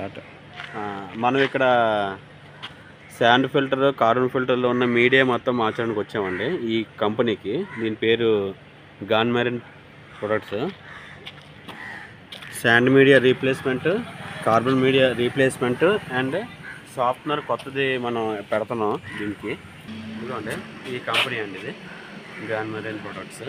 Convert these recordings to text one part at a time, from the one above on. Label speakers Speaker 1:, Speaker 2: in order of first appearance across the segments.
Speaker 1: Start. మనం ఇక్కడ sand filter, carbon ఫిల్టర్లో ఉన్న మీడియా మొత్తం మార్చడానికి వచ్చామండి ఈ కంపెనీకి. దీని పేరు gone marine products. Sand media replacement, carbon media replacement and softener కొత్తది మనం పెడుతున్నాం దీనికి. ఇదిగోండి ఈ కంపెనీ అండి, ఇది గాన్ మెరైన్ ప్రొడక్ట్స్.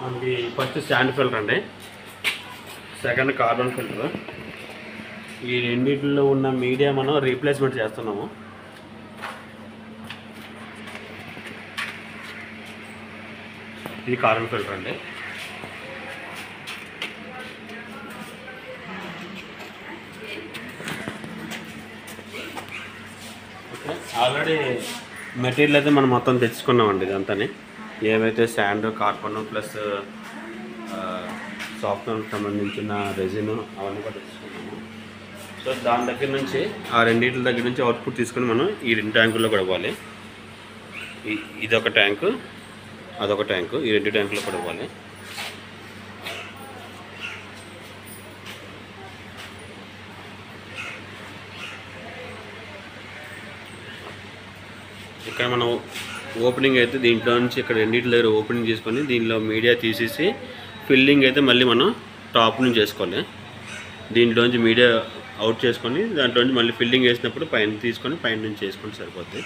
Speaker 1: మనకి ఫస్ట్ శాండ్ ఫిల్టర్ అండి, సెకండ్ కార్బన్ ఫిల్టర్. ఈ రెండింటిలో ఉన్న మీడియా మనం రీప్లేస్మెంట్ చేస్తున్నాము. ఇది కార్బన్ ఫిల్టర్ అండి. ఓకే, ఆల్రెడీ మెటీరియల్ అయితే మనం మొత్తం తెచ్చుకున్నామండి. ఇదంతా ఏవైతే శాండ్, కార్బన్ ప్లస్ సాఫ్ట్వేర్కి సంబంధించిన రెజిన్ అవన్నీ కూడా తెచ్చుకున్నాము. సో దాని దగ్గర నుంచి, ఆ రెండింటి దగ్గర నుంచి అవుట్పుట్ తీసుకొని మనం ఈ రెండు ట్యాంకుల్లో కూడా ఇవ్వాలి. ఇదొక ట్యాంకు, అదొక ట్యాంకు, ఈ రెండు ట్యాంకుల్లో కూడా ఇవ్వాలి. ఇక్కడ మనం ఓపెనింగ్ అయితే దీంట్లో నుంచి ఇక్కడ రెండింటి దగ్గర ఓపెనింగ్ చేసుకొని దీనిలో మీడియా తీసేసి ఫిల్లింగ్ అయితే మళ్ళీ మనం టాప్ నుంచి చేసుకోవాలి. దీంట్లోంచి మీడియా అవుట్ చేసుకొని దాంట్లోంచి మళ్ళీ ఫిల్లింగ్ వేసినప్పుడు పైన తీసుకొని పైన నుంచి చేసుకొని సరిపోద్ది.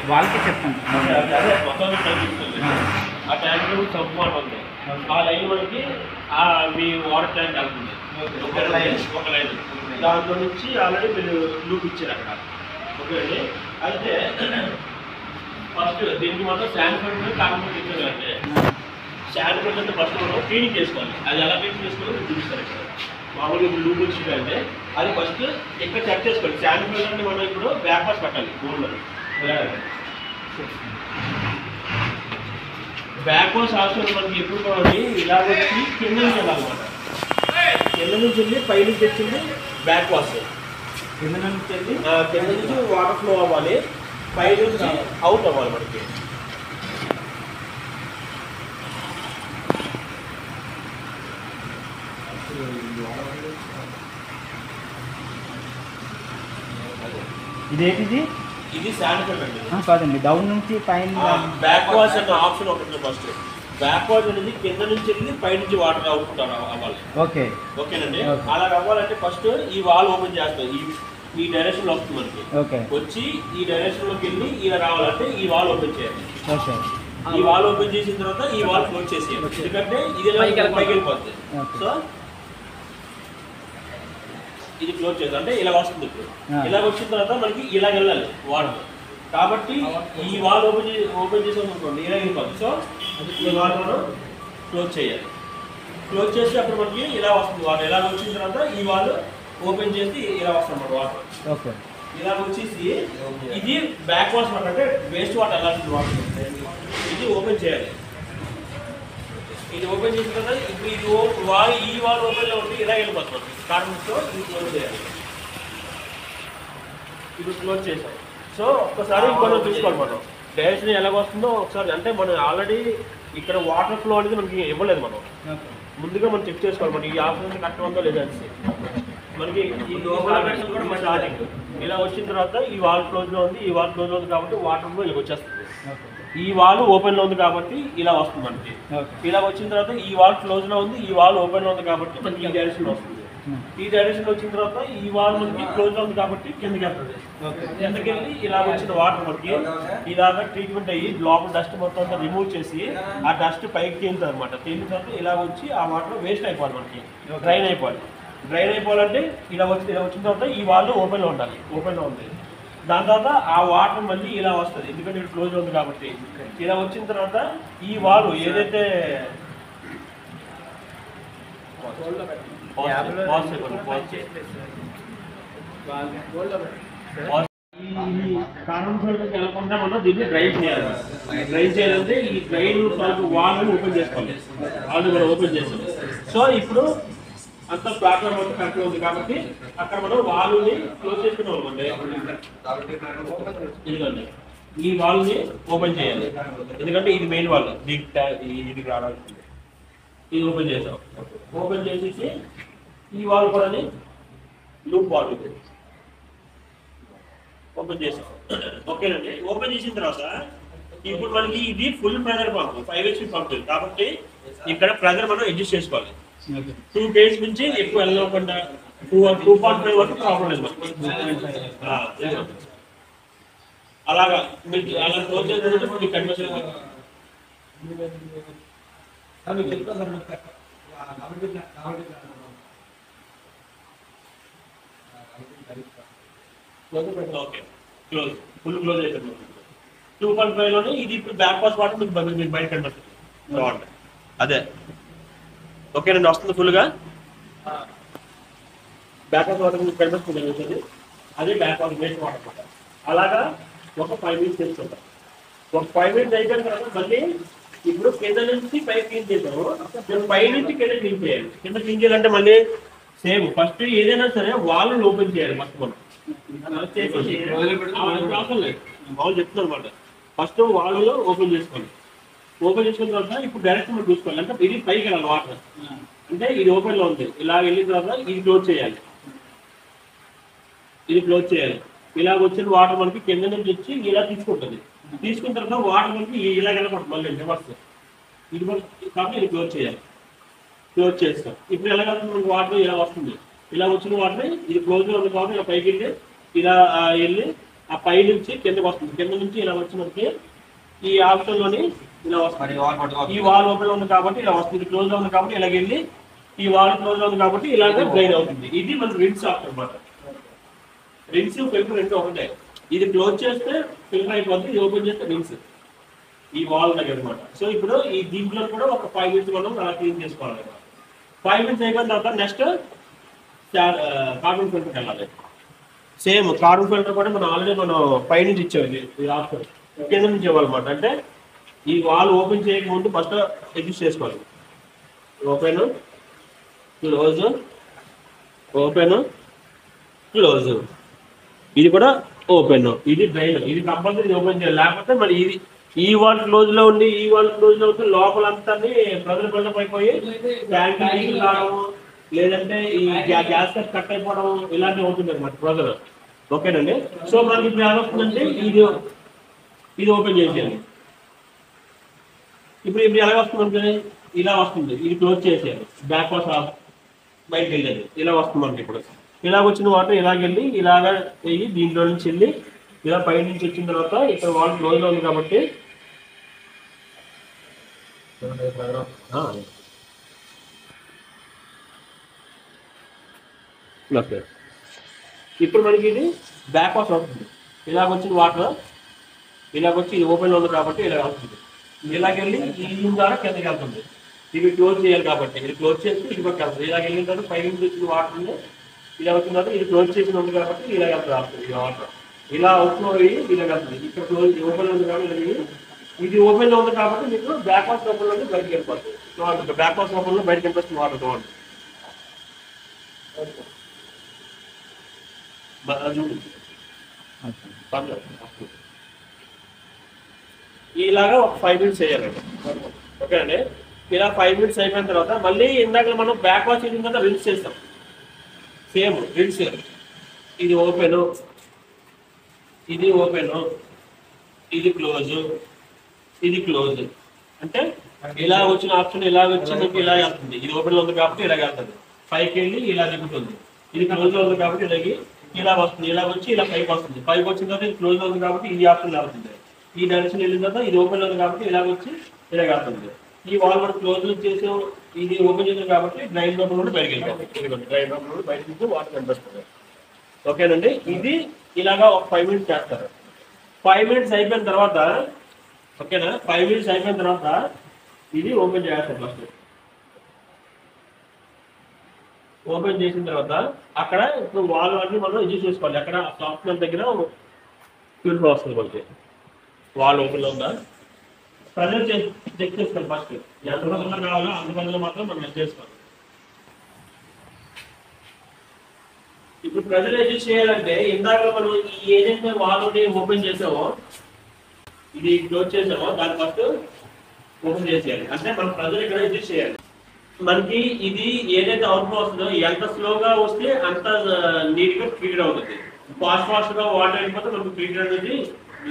Speaker 2: వాళ్ళకి చెప్తాను
Speaker 1: అదే మొత్తం కనిపిస్తుంది ఆ ట్యాంక్ సబ్ వాటర్ ఉంది ఆ లైన్ మనకి మీ వాటర్ ట్యాంక్ వెళ్తుంది ఒక లైన్ దాంట్లో నుంచి ఆల్రెడీ మీరు లూప్ ఇచ్చారు అక్కడ ఓకే అండి అయితే ఫస్ట్ దీనికి మాత్రం శాండ్ ఫిల్టర్ కాకపోతే ఇచ్చారంటే శాండ్ ఫిల్టర్ అంటే ఫస్ట్ మనం క్లీనింగ్ చేసుకోవాలి అది ఎలా క్లీనింగ్ చేసుకోవాలో చూపిస్తారు ఇక్కడ మామూలుగా ఇప్పుడు లూప్ వచ్చిందంటే అది ఫస్ట్ ఇక్కడ చెక్ చేసుకోవాలి శాండ్ ఫిల్టర్ని మనం ఇప్పుడు బ్యాక్ వాష్ పెట్టాలి గోల్డ్లో బ్యాక్ వాష్ ఆప్షన్ మనకి ఎప్పుడు కావాలి ఇలా వచ్చి కింద నుంచి వెళ్ళాలన్నమాట కింద నుంచి వెళ్ళి పై నుంచి వచ్చింది బ్యాక్ వాష్ కింద నుంచి వాటర్ ఫ్లో అవ్వాలి పై నుంచి అవుట్ అవ్వాలి మనకి
Speaker 2: ఇదేంటిది
Speaker 1: ఇది శాండ్ ఫిల్టర్
Speaker 2: కాదండి డౌన్ నుంచి పైన
Speaker 1: బ్యాక్ వాష్ అన్న ఆప్షన్ ఒకటి ఫస్ట్ బ్యాక్ వాష్ అనేది కింద నుంచి వెళ్ళి పై నుంచి వాటర్ అవుట్ అవ్వాలి ఓకేనండి అలా అవ్వాలంటే ఫస్ట్ ఈ వాల్ ఓపెన్ చేస్తాం ఈ డైరెక్షన్ లో వస్తుంది మనకి వచ్చి ఈ డైరెక్షన్ లోకి వెళ్ళి ఇలా రావాలంటే ఈ వాల్ ఓపెన్ చేయాలి ఈ వాల్ ఓపెన్ చేసిన తర్వాత ఈ వాల్ క్లోజ్ చేసేయాలి ఎందుకంటే ఇది పైకి వెళ్ళిపోతుంది సో ఇది క్లోజ్ చేద్దాం అంటే ఇలా వస్తుంది ఇప్పుడు ఇలా వచ్చిన తర్వాత మనకి ఇలా వెళ్ళాలి వాటర్ కాబట్టి ఈ వాల్ ఓపెన్ చేసాం అనుకోండి ఇలా వెళ్ళిపోతుంది సో ఈ వాల్ మనం క్లోజ్ చేయాలి క్లోజ్ చేసి అప్పుడు మనకి ఇలా వస్తుంది వాటర్ ఇలా వచ్చిన తర్వాత ఈ వాల్ ఓపెన్ చేసి ఇలా వస్తుంది అన్నమాట వాటర్ ఇలా వచ్చేసి ఇది బ్యాక్ వాష్ వాటర్ అంటే వేస్ట్ వాటర్ వెళ్ళాల్సింది వాటర్ ఇది ఓపెన్ చేయాలి ఇది ఓపెన్ చేసిన తర్వాత ఇప్పుడు ఇది ఈ వాల్ ఓపెన్లో ఉంటే ఇలా వెళ్ళిపోతుంది కారణంతో ఇది క్లోజ్ చేయాలి ఇప్పుడు క్లోజ్ చేసాం సో ఒక్కసారి మనం చూసుకోవాలి మనం డైరెక్షన్ ఎలాగ వస్తుందో ఒకసారి అంటే మనం ఆల్రెడీ ఇక్కడ వాటర్ ఫ్లో అనేది మనకి ఇవ్వలేదు మనం ముందుగా మనం చెక్ చేసుకోవాలి మనం ఈ ఆప్షన్ కరెక్ట్ ఉందో లేదా అనేసి మనకి ఈ కూడా స్టార్టింగ్ ఇలా వచ్చిన తర్వాత ఈ వాల్ క్లోజ్లో ఉంది ఈ వాల్ క్లోజ్లో ఉంది కాబట్టి వాటర్ ఫ్లో ఇలా వచ్చేస్తుంది ఈ వాల్ ఓపెన్లో ఉంది కాబట్టి ఇలా వస్తుంది మనకి ఇలా వచ్చిన తర్వాత ఈ వాల్ క్లోజ్లో ఉంది ఈ వాల్ ఓపెన్లో ఉంది కాబట్టి మనకి ఈ డైరెక్షన్ వస్తుంది
Speaker 3: ఈ డైరెక్షన్ వచ్చిన తర్వాత ఈ వాల్ మనకి క్లోజ్ ఉంది కాబట్టి కిందకి వెళ్తుంది. కిందకి వెళ్ళి ఇలా వచ్చిన వాటర్ మనకి ఇలాగా ట్రీట్మెంట్ అయ్యి లోపల డస్ట్ మొత్తం అంతా రిమూవ్ చేసి ఆ డస్ట్ పైకి తేలుతుంది అనమాట. తేలిన తర్వాత ఇలా వచ్చి ఆ వాటర్ వేస్ట్ అయిపోవాలి, మనకి డ్రైన్ అయిపోవాలి. డ్రైన్ అయిపోవాలంటే ఇలా వచ్చిన తర్వాత ఈ వాల్ ఓపెన్లో ఉండాలి. ఓపెన్లో ఉంది. దాని తర్వాత ఆ వాటర్ మళ్ళీ ఇలా వస్తుంది, ఎందుకంటే ఇక్కడ క్లోజ్ ఉంది కాబట్టి. ఇలా వచ్చిన తర్వాత ఈ వాల్ ఏదైతే వెళ్ళకుండా మనం దీన్ని డ్రైన్ చేయాలి. డ్రైన్ చేయాలంటే ఈ డ్రైన్ వాల్ ఓపెన్ చేసుకోవాలి. వాల్ మనం ఓపెన్ చేస్తాం. సో ఇప్పుడు అంతా ప్లాట్ఫామ్ మొత్తం కరెక్ట్గా ఉంది కాబట్టి అక్కడ మనం వాల్ని క్లోజ్ చేసుకున్నాం అనుకోండి. ఇదిగోండి, ఈ వాల్ని ఓపెన్ చేయాలి, ఎందుకంటే ఇది మెయిన్ వాల్, ఇది రావాల్సింది. ఇది ఓపెన్ చేసాం. ఓపెన్ చేసేసి ఈ వాల్ కూడా లూప్ వాల్ ఓపెన్ చేసాం. ఓకేనండి. ఓపెన్ చేసిన తర్వాత ఇప్పుడు మనకి ఇది full pressure pump, 5 HP pump కాబట్టి ఇక్కడ ప్రెజర్ మనం అడ్జస్ట్ చేసుకోవాలి. 2 kg నుంచి ఎక్కువ వెళ్ళకుండా 2.5 వరకు ప్రాబ్లం లేదు. అలాగా మీకు అలా క్లోజ్ చేసినప్పుడు మీకు conversion okay, close, full close అవుతుంది. 2.5 లోనే ఇది ఇప్పుడు బ్యాక్ పాస్ వాటర్ మీకు బయట కనిపిస్తుంది. అదే ఓకేనండి, వస్తుంది ఫుల్గా బ్యాక్ పాస్ వాటర్ మీకు కనిపిస్తుంది. అదే బ్యాక్ పాస్ వేస్ట్ వాటర్ అనమాట. అలాగా ఒక 5 minutes చేసుకుంటాం. ఒక 5 minutes అయిపోయిన తర్వాత మళ్ళీ ఇప్పుడు కింద నుంచి పై క్లీన్ చేసాము. పై నుంచి కింద క్లీన్ చేయాలి. కింద క్లీన్ చేయాలంటే మళ్ళీ సేమ్ ఫస్ట్ ఏదైనా సరే వాల్ని ఓపెన్ చేయాలి. ఫస్ట్ మనం వాళ్ళు చెప్తున్నారు అనమాట. ఫస్ట్ వాల్లో ఓపెన్ చేసుకోవాలి. ఓపెన్ చేసుకున్న తర్వాత ఇప్పుడు డైరెక్ట్ మనం చూసుకోవాలి. అంటే ఇది పైకి వెళ్ళాలి వాటర్, అంటే ఇది ఓపెన్లో ఉంది. ఇలా వెళ్ళిన తర్వాత ఇది క్లోజ్ చేయాలి. ఇది క్లోజ్ చేయాలి. ఇలా వచ్చిన వాటర్ మనకి కింద నుంచి వచ్చి ఇలా తీసుకుంటుంది. తీసుకున్న తర్వాత వాటర్ మనకి ఇలా వెళ్ళకూడదు, మళ్ళీ రివర్స్ ఇది కాబట్టి ఇది క్లోజ్ చేయాలి. క్లోజ్ చేస్తాం. ఇప్పుడు ఎలా వెళ్తుంది మనకి వాటర్ ఇలా వస్తుంది. ఇలా వచ్చిన వాటర్ ఇది క్లోజ్లో ఉంది కాబట్టి ఇలా పైకి వెళ్ళి ఇలా వెళ్ళి ఆ పై నుంచి కిందకి వస్తుంది. కింద నుంచి ఇలా వచ్చి మనకి ఈ ఆప్షన్లోని ఇలా వస్తుంది. ఈ వాల్ ఓపెన్ ఉంది కాబట్టి ఇలా వస్తుంది. ఇది క్లోజ్లో ఉంది కాబట్టి ఇలాగ వెళ్ళి ఈ వాల్ క్లోజ్లో ఉంది కాబట్టి ఇలాగే డ్రైన్ అవుతుంది. ఇది మన రిన్స్ ఆప్షన్ అనమాట. రిన్స్ ఫిల్టర్ రెండు ఒకటే. ఇది క్లోజ్ చేస్తే ఫిల్టర్ అయిపోతుంది, ఇది ఓపెన్ చేస్తే రిన్స్ ఈ వాల్ దగ్గర అనమాట. సో ఇప్పుడు ఈ దీంట్లో కూడా ఒక 5 minutes మనం అలా క్లీన్ చేసుకోవాలి. 5 minutes అయిపోయిన తర్వాత నెక్స్ట్ కార్బన్ ఫిల్టర్కి వెళ్ళాలి. సేమ్ కార్బన్ ఫిల్టర్ కూడా మనం ఆల్రెడీ మనం పైనుంచి ఇచ్చేది ఈ ఆప్షన్ కింద నుంచి ఇవ్వాలన్నమాట. అంటే ఈ వాల్ ఓపెన్ చేయకముందు ఫస్ట్ అడ్జస్ట్ చేసుకోవాలి. ఓపెన్ క్లోజ్, ఓపెన్ క్లోజ్, ఇది కూడా ఓపెన్, ఇది డ్రైన్, ఇది కంపల్సరీ ఓపెన్ చేయాలి. లేకపోతే మరి ఇది ఈ వాల్ క్లోజ్ లో ఉండి ఈ వాల్ క్లోజ్ లో ఉంటే లోపలంతా ప్రెజర్ బిల్డప్ అయిపోయి ట్యాంక్ లీక్ రావడం, లేదంటే ఈ గ్యాస్ కట్ అయిపోవడం ఇలాంటివి అవుతుంది అనమాట ప్రెజర్. ఓకేనండి. సో మనకి ఇప్పుడు ఏమవుతుందంటే ఇది ఓపెన్ చేసేయాలి. ఇప్పుడు ఎలా వస్తుంది మనకి ఇలా వస్తుంది. ఇది క్లోజ్ చేసేయాలి. బ్యాక్ వాష్ బయటకు వెళ్ళేది ఇలా వస్తుంది మనకి. ఇప్పుడు ఇలా వచ్చిన వాటర్ ఇలాగెళ్ళి ఇలాగ వెళ్ళి దీంట్లో నుంచి వెళ్ళి ఇలా పై నుంచి వచ్చిన తర్వాత ఇక్కడ వాల్ క్లోజ్లో ఉంది కాబట్టి ఓకే. ఇప్పుడు మనకి ఇది బ్యాక్ వాష్ అవుతుంది. ఇలాగ వచ్చిన వాటర్ ఇలాగొచ్చి ఇది ఓపెన్లో ఉంది కాబట్టి ఇలా వస్తుంది. ఇలాగెళ్ళి ఈ ద్వారా కిందకి వెళ్తుంది. ఇవి క్లోజ్ చేయాలి కాబట్టి ఇది క్లోజ్ చేసి ఇది పక్క వెళ్తుంది. ఇలాగ వెళ్ళిన తర్వాత పై నుంచి వచ్చిన వాటర్ ఇలా వచ్చిన తర్వాత ఇది క్లోజ్ చేసి ఉంది కాబట్టి ఇలా వెళ్తుంది. ఇది వాటర్ ఇలా అవుట్లో ఇలా వెళ్తుంది. ఇక్కడ క్లోజ్ ఓపెన్ ఉంది కాబట్టి ఇది ఓపెన్లో ఉంది కాబట్టి మీకు బ్యాక్ వాష్ ఓపెన్లో బయటకి వెళ్ళిపోతుంది. బ్యాక్ వాష్ ఓపెన్లో బయటకి వెళ్ళిపోతుంది వాటర్ చూడండి. ఇలాగా ఒక 5 minutes చేయాలండి. ఓకేనండి. ఇలా 5 minutes అయిపోయిన తర్వాత మళ్ళీ ఇందాక మనం బ్యాక్ వాష్ చేసిన తర్వాత రిన్స్ చేస్తాం. సేమ్ రిన్స్, ఇది ఓపెన్, ఇది ఓపెన్, ఇది క్లోజ్, ఇది క్లోజ్. అంటే ఇలా వచ్చిన ఆప్షన్ ఇలా వచ్చి మీకు ఇలా వెళ్తుంది. ఇది ఓపెన్లో ఉంది కాబట్టి ఇలా వెళ్తుంది. పైకి వెళ్ళి ఇలా దిగుతుంది. ఇది క్లోజ్లో ఉంది కాబట్టి ఇలాగే ఇలా వస్తుంది, ఇలా వచ్చి ఇలా పైకి వస్తుంది. పైకి వచ్చిన తర్వాత ఇది క్లోజ్లో ఉంది కాబట్టి ఈ ఆప్షన్ ఇలా వస్తుంది. ఈ డైరెక్షన్ వెళ్ళిన తర్వాత ఇది ఓపెన్ ఉంది కాబట్టి ఇలా వచ్చి ఇలా వస్తుంది. ఈ వాల్ మనం క్లోజ్ చేసే ఇది ఓపెన్ చేసాం కాబట్టి డ్రైన్ లోపల నుండి బయటకి వెళ్ళిపోతుంది. డ్రైన్ లోపల నుండి బయటకి నుంచి వాటర్ కనిపిస్తుంది. ఓకేనండి, ఇది ఇలాగా ఒక 5 minutes చేస్తారు. 5 minutes అయిపోయిన తర్వాత ఓకేనా, 5 minutes అయిపోయిన తర్వాత ఇది ఓపెన్ చేస్తారు. ఫస్ట్ ఓపెన్ చేసిన తర్వాత అక్కడ ఇప్పుడు వాల్ అన్ని మనం ఇది చూసుకోవాలి. అక్కడ సాఫ్ట్వేర్ దగ్గర ప్యూరిఫై వస్తుంది మనకి. వాల్ ఓపెన్లో ఉందా ప్రజెంట్ చెక్ చేసుకోవాలి. ఫస్ట్ ఎంతమంది కావాలో అంతమందిలో మాత్రం మనం చేసుకోవాలి. ఇప్పుడు ప్రజలు ఏం చేయాలంటే ఇందాక మనం ఏదైతే వాల్ ఓపెన్ చేసామో ఇది క్లోజ్ చేసామో దాన్ని ఫస్ట్ ఓపెన్ చేసేయాలి. అంటే మన ప్రజలు ఇక్కడ అడ్జస్ట్ చేయాలి. మనకి ఇది ఏదైతే అవుట్ఫ్లో వస్తుందో ఎంత స్లోగా వస్తే అంత నీట్గా ట్రీటెడ్ అవుతుంది. ఫాస్ట్ గా వాటర్ అయిపోతే మనకు ట్రీటెడ్ అనేది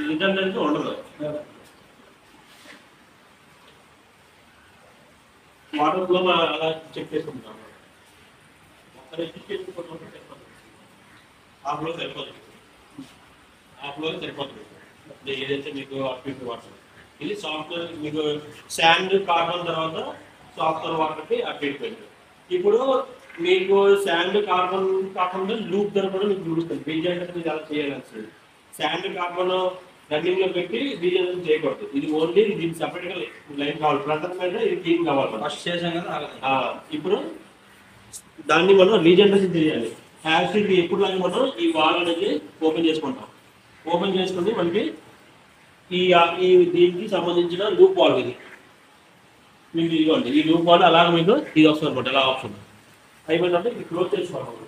Speaker 3: రిజల్ట్ అనేది ఉండదు. వాటర్ ఫ్లో అలా చెక్ చేసుకుంటాం. ఆ ఫ్లో సరిపోతుంది, ఆ ఫ్లో సరిపోతుంది. ఏదైతే మీకు వాటర్ ఇది సాఫ్ట్వేర్ మీకు శాండ్ కార్బన్ తర్వాత సాఫ్ట్వేర్ వాటర్కి అట్రీట్మెంట్. ఇప్పుడు మీకు శాండ్ కార్బన్ కాకుండా లూప్ ధర కూడా మీకు చూపిస్తుంది. బీజేంటర్ చాలా చేయాల్సింది. శాండ్ కార్బన్ రన్నింగ్ లో పెట్టి బీజేంటర్ చేయకూడదు. ఇది ఓన్లీ దీనికి సపరేట్ గా లైన్ కావాలి. ప్రజెంట్ మీద ఇది క్లీన్ కావాలి.
Speaker 2: ఫస్ట్ చేసాం కదా.
Speaker 3: ఇప్పుడు దాన్ని మనం రీజనరేషన్ చేయాలి. యాక్చువల్లీ ఎప్పుడు లాగా మనం ఈ వాల్ అనేది ఓపెన్ చేసుకుంటాం. ఓపెన్ చేసుకుని మనకి ఈ దీనికి సంబంధించిన లూప్ వాల్ ఇది మీకు ఇదిగోండి. ఈ లూప్ వాల్ అలాగే మీకు ఇది వస్తుంది అనమాట. ఎలా ఆప్షన్ అయిపోయిందంటే ఇది క్లోజ్ చేసుకోవాలి.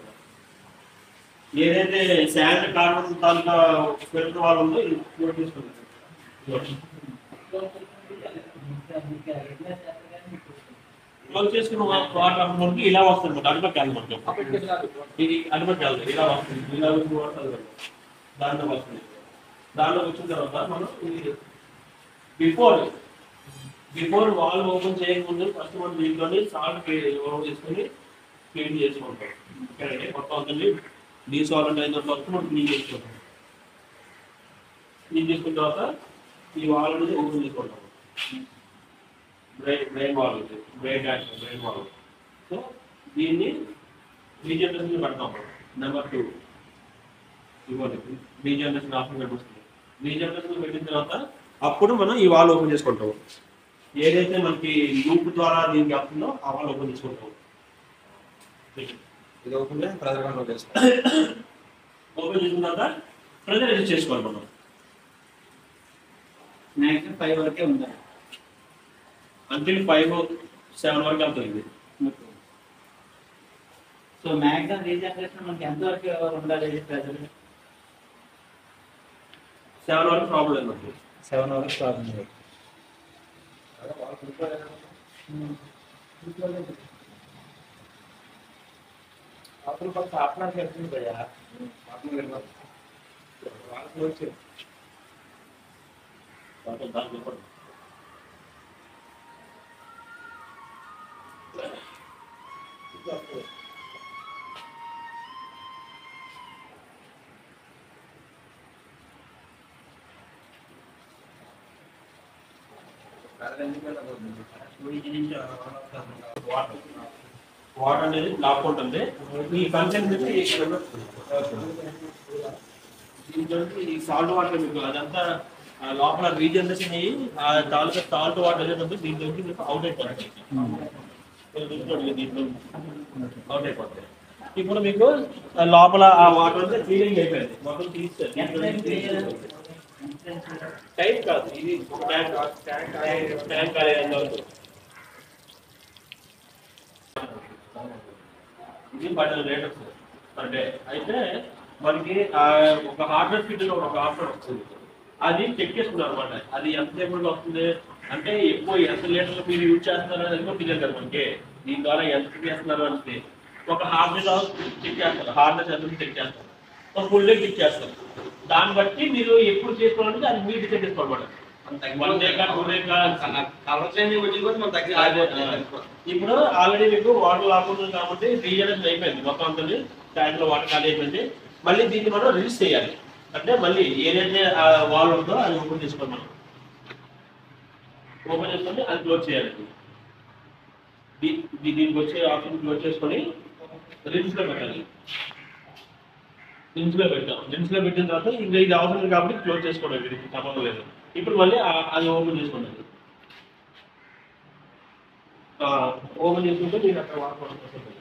Speaker 3: ఏదైతే శాండ్ కార్బన్ తాలూకా ఫిల్టర్ వాల్ ఉందో ఇది క్లోజ్ చేసుకుంటాం. క్లోజ్ చేసుకున్న వాటర్ మనకి ఇలా వస్తుంది అనమాట. అటుపక్క వెళ్ళి మనకి ఇది అటుపక్క వెళ్ళదు. ఇలా వస్తుంది, ఇలా వచ్చి వాటర్ దాంట్లో వస్తుంది. దాంట్లో వచ్చిన తర్వాత మనం బిఫోర్ వాల్ ఓపెన్ చేయకముందు ఫస్ట్ మనం దీంట్లోనే సాల్ట్ చేసుకుని క్లీన్ చేసుకుంటాం. మొత్తం అంతా డీసాల్ట్ అయిన తర్వాత మనం క్లీన్ చేసుకుంటాం. క్లీన్ చేసుకున్న తర్వాత ఈ వాల్ అనేది ఓపెన్ చేసుకుంటాం. Brain wall brain wall. So దీన్ని రీజనరేషన్ పెడతాం. నెంబర్ 2 ఇవ్వండి. రీజనరేషన్ ఆప్షన్ కనిపిస్తుంది. రీజనరేషన్ పెట్టిన తర్వాత అప్పుడు మనం ఈ వాల్ ఓపెన్ చేసుకుంటాం. ఏదైతే మనకి లూప్ ద్వారా దీనికి వస్తుందో ఆ వాల్ ఓపెన్ చేసుకుంటాం.
Speaker 2: ఇది ఓపెన్ చేసి ప్రెజర్ కంట్రోల్ చేసుకోవాలి.
Speaker 3: ఓపెన్ చేసిన తర్వాత ప్రెజర్ అడ్జస్ట్ చేసుకోవాలి. మనం
Speaker 2: మ్యాక్సిమం 5 వరకే ఉండాలి.
Speaker 3: అంటిల్ 5-7 వరకు వెళ్తుంది.
Speaker 2: సో మ్యాక్సిమం రీజనరేషన్ మనకి ఎంత వరకు ఉండాలి ప్రెజర్?
Speaker 3: 7 వరకు ప్రాబ్లం లేదు మనకి.
Speaker 2: 7 వరకు ప్రాబ్లం లేదు. అప్పుడు కొంత ఆప్షన్ చేస్తుంది భయ్యా.
Speaker 3: వాటర్ అనేది లాక్ ఉంటుంది. ఈ కంటెంట్ ఈ సాల్ట్ వాటర్ మీకు అదంతా లోపల రీజనరేషన్ అయ్యి ఆ తాలూకా సాల్ట్ వాటర్ ఏదైతే దీంట్లో మీకు అవుట్ అయిపోతుంది. దీంట్లో అవుట్ అయిపోతుంది. ఇప్పుడు మీకు లోపల ఆ వాటర్ అంతా క్లీనింగ్ అయిపోయింది. మొత్తం తీస్తారు. టైం కాదు, ఇది ట్యాంక్ ఇది 10 లీటర్స్ పర్ డే. అయితే మనకి ఒక హార్డ్వేర్ ఫిట్ ఒక ఆప్షన్ వస్తుంది. అది చెక్ చేసుకున్నారు అనమాట. అది ఎంత సేపు వస్తుంది అంటే ఎక్కువ ఎంత లీటర్లు మీరు యూజ్ చేస్తున్నారు అనేది కూడా తెలియదు కదా మనకి. దీని ద్వారా ఎంత చేస్తున్నారు అంటే ఒక హార్డ్వేర్ చెక్ చేస్తారు. హార్డ్వేర్ ఎంత చెక్ చేస్తారు, ఒక ఫుల్ డే చెక్ చేస్తారు. దాన్ని బట్టి మీరు ఎప్పుడు చేసుకోవాలంటే అది మీరు డిసైడ్ చేసుకోవాలన్నమాట. 1 డే కా 2 డే కా
Speaker 4: కలర్ చేంజ్ వచ్చింది కూడా మన దగ్గర
Speaker 3: ఇప్పుడు ఆల్రెడీ మీకు వాటర్ లాగుతుంది కాబట్టి రీజనరేషన్ అయిపోయింది మొత్తం అంతా ట్యాంక్ లో వాటర్ ఖాళీ అయిపోయింది. మళ్ళీ దీన్ని మనం రిలీజ్ చేయాలి. అంటే మళ్ళీ ఏదైతే వాల్ ఉందో అది ఓపెన్ చేసుకోవాలి. మనం ఓపెన్ చేసుకొని అది క్లోజ్ చేయాలి. దీనికి వచ్చే ఆప్షన్ క్లోజ్ చేసుకొని రిన్స్ లో పెట్టాలి. రిన్స్ లో పెట్టాం. రిన్స్ లో పెట్టిన తర్వాత ఇంకా ఇది అవసరం లేదు కాబట్టి క్లోజ్ చేసుకోవడం ఇది సంబంధం లేదు. ఇప్పుడు మళ్ళీ అది ఓపెన్ చేసుకోండి. ఓపెన్ చేసుకుంటే మీరు అక్కడ వాడుకోవడం వస్తుంది.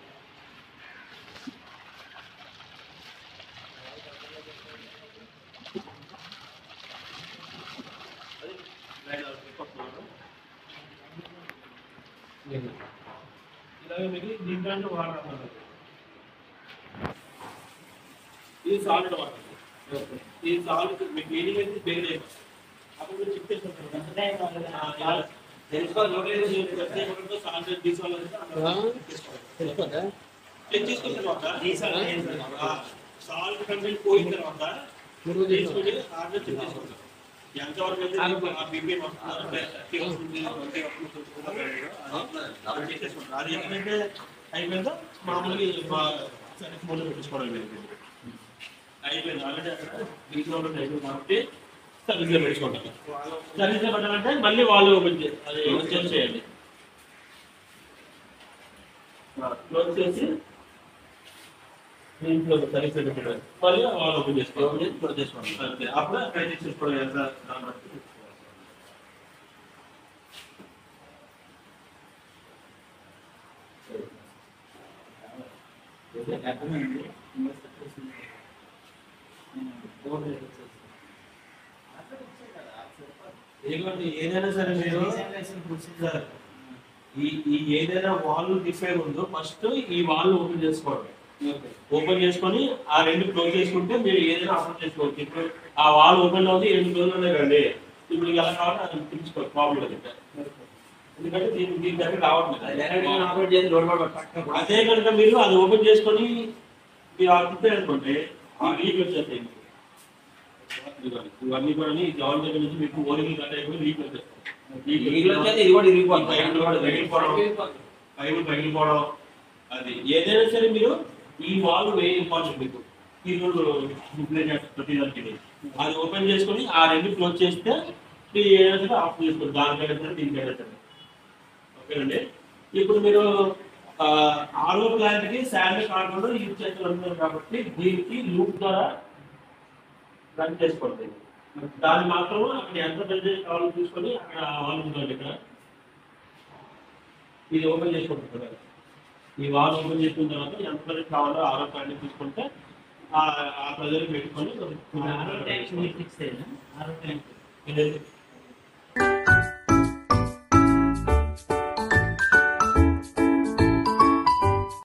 Speaker 3: ఇలాగే మీకు దీంట్లో వాటర్ ఇది సాల్ట్ వాటర్. ఈ సాల్ట్ మీకు ఏది అయితే బేగ్ అప్పుడు మీరు చెక్ చేసుకుంటారు. సాల్ట్ కంటెంట్ పోయిన తర్వాత తీసుకొని ఆర్డర్ చెక్ చేసుకుంటారు. ఎంతవరకు అయితే బీపీఎం అది ఎక్కడైతే అయిపోయిందో మామూలుగా సర్వీస్ మోడ్లో పెట్టించుకోవడం అయిపోయింది. ఆల్రెడీ అక్కడ దీంట్లో అయిపోయింది కాబట్టి సర్వీస్లో పెట్టుకుంటారు. సర్వీస్లో పెట్టాలంటే మళ్ళీ వాళ్ళు ఓపెన్ అది చేంజ్ చేయండి. క్లోజ్ చేసి దీంట్లో సర్వీస్ పెట్టుకుంటారు. మళ్ళీ వాళ్ళు ఓపెన్ చేసుకోవాలి. క్లోజ్ చేసుకోండి. అంతే. అప్పుడు ప్రైస్ చూసుకోవడం ఎంత దాన్ని బట్టి ఏదైనా సరే మీరు ఈ ఏదైనా వాల్ డిఫైన్ ఉందో ఫస్ట్ ఈ వాల్ ఓపెన్ చేసుకోండి. ఓపెన్ చేసుకొని ఆ రెండు క్లోజ్ చేసుకుంటే మీరు ఏదైనా ఆపరేట్ చేసుకోవచ్చు. ఇప్పుడు ఆ వాల్ ఓపెన్ అవుతుంది, 2 క్లోజ్ ఉన్నాయి కండి. ఇప్పుడు ఎలా కావాలో అది తీసుకోవాలి. ప్రాబ్లం లేదు. ఎందుకంటే దీని దగ్గర రావట్లేదు. అదే కనుక మీరు అది ఓపెన్ చేసుకొని మీరు ఆడుతుంటే అనుకోండి ఆ లీక్ వచ్చేస్తాయి. ఇవన్నీ కూడా జవాన్ దగ్గర నుంచి మీకు ఓరిగిల్ కట్ అయిపోయి లీక్ వచ్చేస్తాయి. పగిలిపోవడం అది ఏదైనా సరే మీరు ఈ వాల్ వెరీ ఇంపార్టెంట్. మీకు ఈ రోజు ప్రతిదానికి అది ఓపెన్ చేసుకొని ఆ రెండు క్లోజ్ చేస్తే ఏదైనా సరే ఆఫ్ చేసుకోండి. దానికైనా సరే దీనికైనా సరే ఓకేనండి. ఇప్పుడు మీరు ఆరో ప్లాంట్ కి శాండ్ కాకుండా యూజ్ చేస్తున్నారు కాబట్టి దీనికి లూప్ ద్వారా రన్ చేసుకోండి. దాన్ని మాత్రం అక్కడ ఎంత బడ్జెట్ కావాలో చూసుకొని అక్కడ వాల్ ఉంటుంది. ఇక్కడ ఇది ఓపెన్ చేసుకుంటున్నారు. ఈ వాల్ ఓపెన్ చేసుకున్న తర్వాత ఎంత బడ్జెట్ కావాలో ఆరో ప్లాంట్ తీసుకుంటే ఆ ప్రజలు పెట్టుకొని